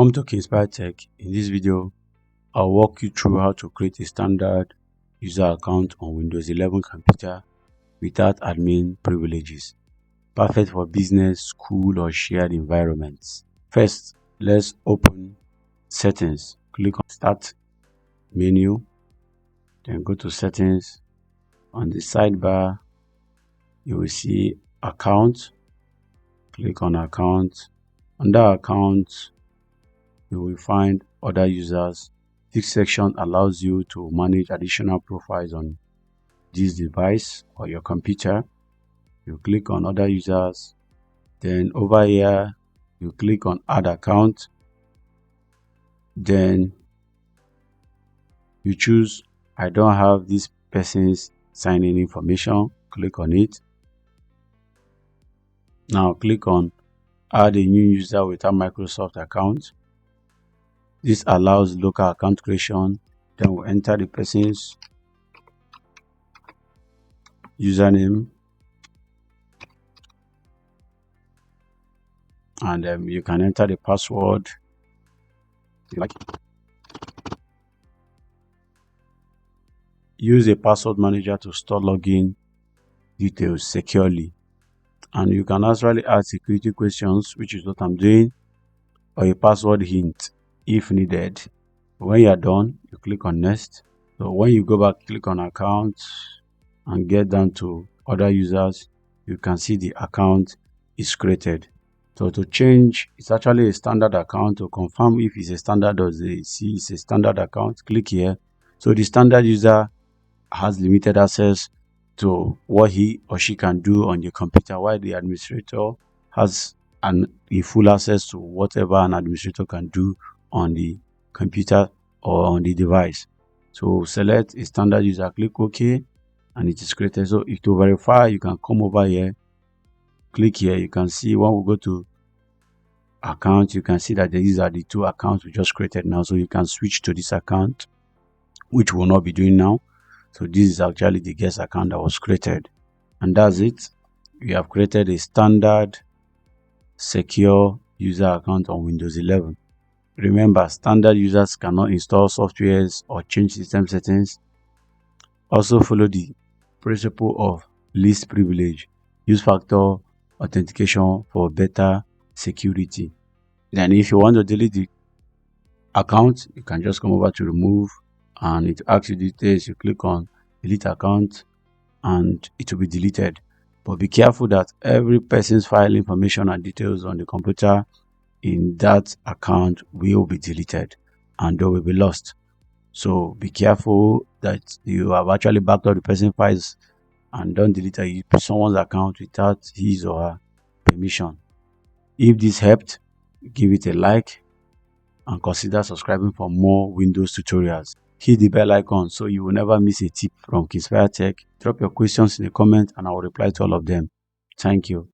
Welcome to KinspireTech. In this video, I'll walk you through how to create a standard user account on Windows 11 computer without admin privileges. Perfect for business, school, or shared environments. First, let's open Settings. Click on Start menu, then go to Settings. On the sidebar, you will see Account. Click on Account. Under Account, you will find Other Users. This section allows you to manage additional profiles on this device or your computer. You click on Other Users, then over here you click on Add Account, then you choose I don't have this person's sign-in information. Click on it. Now click on Add a new user without Microsoft account. This allows local account creation. Then we'll enter the person's username, and you can enter the password. Use a password manager to store login details securely, and you can actually add security questions, which is what I'm doing, or a password hint if needed. When you are done, you click on Next. So when you go back, click on Account and get down to Other Users, you can see the account is created. So to change, it's actually a standard account. To confirm if it's a standard or it's a standard account, click here. So the standard user has limited access to what he or she can do on the computer, while the administrator has a full access to whatever an administrator can do on the computer or on the device. So select a standard user, click OK, and it is created. So if to verify, you can come over here, click here. You can see when we go to account, you can see that these are the two accounts we just created now. So you can switch to this account, which we'll not be doing now. So this is actually the guest account that was created, and that's it. We have created a standard secure user account on Windows 11. Remember, standard users cannot install softwares or change system settings. Also follow the principle of least privilege. Use factor authentication for better security. Then if you want to delete the account, you can just come over to remove, and it asks you details. You click on delete account and it will be deleted. But be careful that every person's file information and details on the computer in that account will be deleted and they will be lost. So be careful that you have actually backed up the person's files and don't delete someone's account without his or her permission. If this helped, give it a like and consider subscribing for more Windows tutorials. Hit the bell icon so you will never miss a tip from KinspireTech. Drop your questions in the comment and I will reply to all of them. Thank you.